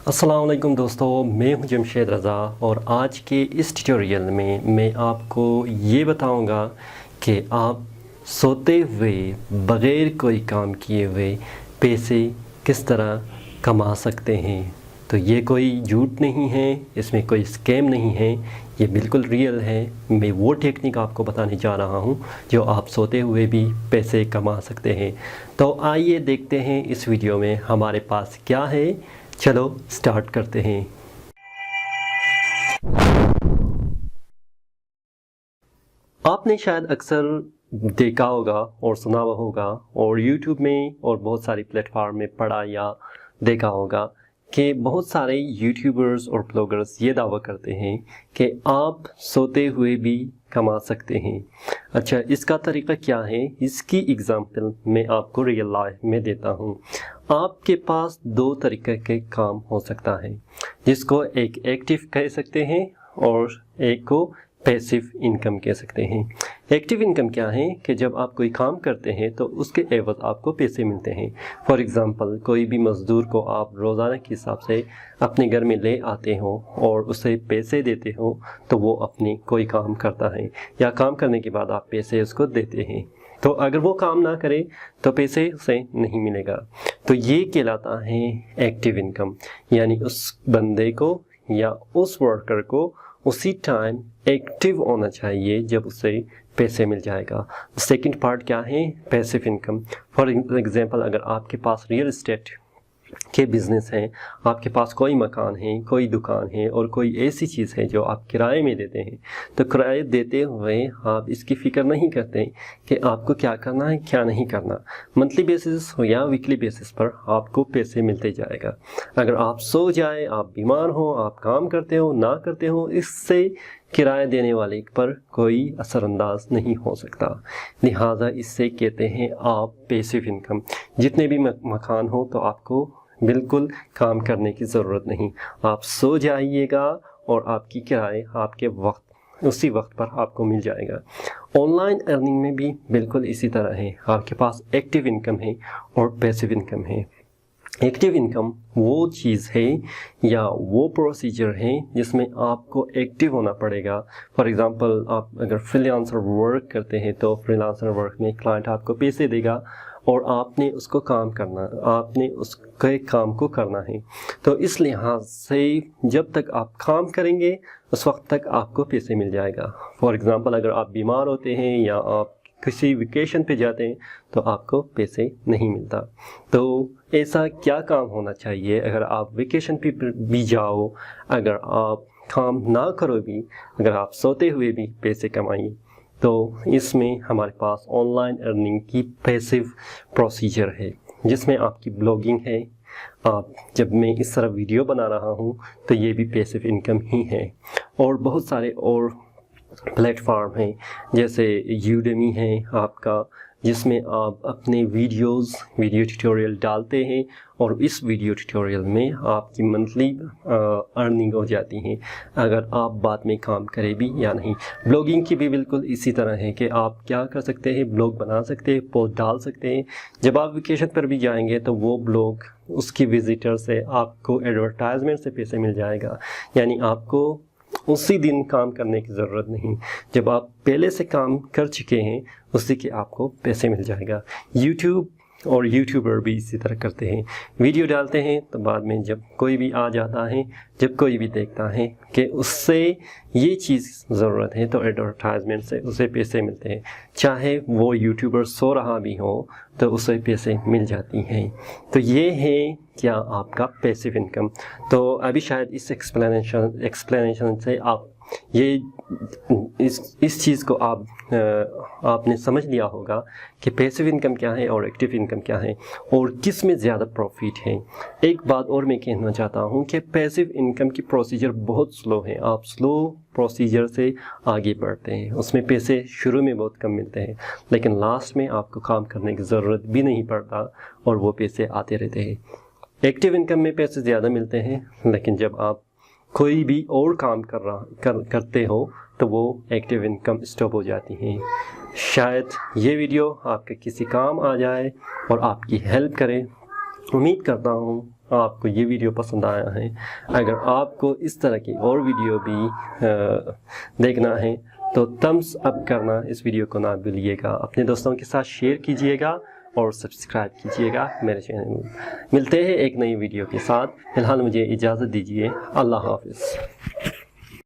अस्सलाम वालेकुम दोस्तों, मैं हूं जमशेद रज़ा और आज के इस ट्यूटोरियल में मैं आपको ये बताऊंगा कि आप सोते हुए बग़ैर कोई काम किए हुए पैसे किस तरह कमा सकते हैं। तो ये कोई झूठ नहीं है, इसमें कोई स्कैम नहीं है, ये बिल्कुल रियल है। मैं वो टेक्निक आपको बताने जा रहा हूँ जो आप सोते हुए भी पैसे कमा सकते हैं। तो आइए देखते हैं इस वीडियो में हमारे पास क्या है। चलो स्टार्ट करते हैं। आपने शायद अक्सर देखा होगा और सुना होगा और YouTube में और बहुत सारी प्लेटफार्म में पढ़ा या देखा होगा कि बहुत सारे यूट्यूबर्स और ब्लॉगर्स ये दावा करते हैं कि आप सोते हुए भी कमा सकते हैं। अच्छा, इसका तरीका क्या है, इसकी एग्जांपल मैं आपको रियल लाइफ में देता हूँ। आपके पास दो तरीके के काम हो सकता है, जिसको एक एक्टिव कह सकते हैं और एक को पैसिव इनकम कह सकते हैं। एक्टिव इनकम क्या है कि जब आप कोई काम करते हैं तो उसके एवज आपको पैसे मिलते हैं। फॉर एग्ज़ाम्पल, कोई भी मज़दूर को आप रोज़ाना के हिसाब से अपने घर में ले आते हो और उसे पैसे देते हो, तो वो अपनी कोई काम करता है या काम करने के बाद आप पैसे उसको देते हैं। तो अगर वो काम ना करे तो पैसे उसे नहीं मिलेगा। तो ये कहलाता है एक्टिव इनकम, यानी उस बंदे को या उस वर्कर को उसी टाइम एक्टिव होना चाहिए जब उसे पैसे मिल जाएगा। सेकंड पार्ट क्या है, पैसिव इनकम। फॉर एग्जांपल, अगर आपके पास रियल एस्टेट के बिज़नेस हैं, आपके पास कोई मकान है, कोई दुकान है और कोई ऐसी चीज़ है जो आप किराए में देते हैं, तो किराए देते हुए आप इसकी फ़िक्र नहीं करते कि आपको क्या करना है क्या नहीं करना। मंथली बेसिस हो या वीकली बेसिस पर आपको पैसे मिलते जाएगा। अगर आप सो जाए, आप बीमार हो, आप काम करते हो ना करते हो, इससे किराया देने वाले पर कोई असरअंदाज नहीं हो सकता। लिहाजा इससे कहते हैं आप पैसिव इनकम। जितने भी मकान हो तो आपको बिल्कुल काम करने की ज़रूरत नहीं, आप सो जाइएगा और आपकी किराए आपके वक्त उसी वक्त पर आपको मिल जाएगा। ऑनलाइन अर्निंग में भी बिल्कुल इसी तरह है, आपके पास एक्टिव इनकम है और पैसिव इनकम है। एक्टिव इनकम वो चीज़ है या वो प्रोसीजर है जिसमें आपको एक्टिव होना पड़ेगा। फॉर एग्ज़ाम्पल, आप अगर फ्रीलांसर वर्क करते हैं तो फ्रीलांसर वर्क में क्लाइंट आपको पैसे देगा और आपने उसको काम करना, आपने उसके काम को करना है। तो इस लिहाज से जब तक आप काम करेंगे उस वक्त तक आपको पैसे मिल जाएगा। फॉर एग्ज़ाम्पल, अगर आप बीमार होते हैं या आप किसी वेकेशन पे जाते हैं तो आपको पैसे नहीं मिलता। तो ऐसा क्या काम होना चाहिए, अगर आप वेकेशन पे भी जाओ, अगर आप काम ना करो भी, अगर आप सोते हुए भी पैसे कमाइए, तो इसमें हमारे पास ऑनलाइन अर्निंग की पैसिव प्रोसीजर है जिसमें आपकी ब्लॉगिंग है। आप जब मैं इस तरह वीडियो बना रहा हूँ तो ये भी पैसिव इनकम ही है। और बहुत सारे और प्लेटफार्म हैं, जैसे यूडेमी है आपका, जिसमें आप अपने वीडियो ट्यूटोरियल डालते हैं और इस वीडियो ट्यूटोरियल में आपकी मंथली अर्निंग हो जाती है, अगर आप बाद में काम करें भी या नहीं। ब्लॉगिंग की भी बिल्कुल इसी तरह है कि आप क्या कर सकते हैं, ब्लॉग बना सकते हैं, पोस्ट डाल सकते हैं। जब आप वेकेशन पर भी जाएंगे तो वो ब्लॉग उसकी विजिटर से आपको एडवर्टाइजमेंट से पैसे मिल जाएगा, यानी आपको उसी दिन काम करने की ज़रूरत नहीं। जब आप पहले से काम कर चुके हैं उसी के आपको पैसे मिल जाएगा। यूट्यूब और यूट्यूबर भी इसी तरह करते हैं, वीडियो डालते हैं तो बाद में जब कोई भी आ जाता है, जब कोई भी देखता है कि उससे ये चीज़ ज़रूरत है तो एडवर्टाइजमेंट से उसे पैसे मिलते हैं। चाहे वो यूट्यूबर सो रहा भी हो तो उसे पैसे मिल जाती हैं। तो ये है क्या आपका पैसिव इनकम। तो अभी शायद इस एक्सप्लेनेशन से आप ये इस चीज़ को आपने समझ लिया होगा कि पैसिव इनकम क्या है और एक्टिव इनकम क्या है और किस में ज़्यादा प्रॉफिट है। एक बात और मैं कहना चाहता हूँ कि पैसिव इनकम की प्रोसीजर बहुत स्लो है। आप स्लो प्रोसीजर से आगे बढ़ते हैं, उसमें पैसे शुरू में बहुत कम मिलते हैं, लेकिन लास्ट में आपको काम करने की ज़रूरत भी नहीं पड़ता और वो पैसे आते रहते हैं। एक्टिव इनकम में पैसे ज़्यादा मिलते हैं, लेकिन जब आप कोई भी और काम करते हो तो वो एक्टिव इनकम स्टॉप हो जाती है। शायद ये वीडियो आपके किसी काम आ जाए और आपकी हेल्प करे। उम्मीद करता हूँ آپ کو یہ ویڈیو پسند آیا ہے، اگر آپ کو اس طرح کی اور ویڈیو بھی دیکھنا ہے تو تمز اپ کرنا اس ویڈیو کو نہ بھولیے گا، اپنے دوستوں کے ساتھ شیئر کیجیے گا اور سبسکرائب کیجیے گا میرے چینل میں۔ ملتے ہیں ایک نئی ویڈیو کے ساتھ، فی الحال مجھے اجازت دیجیے، اللہ حافظ۔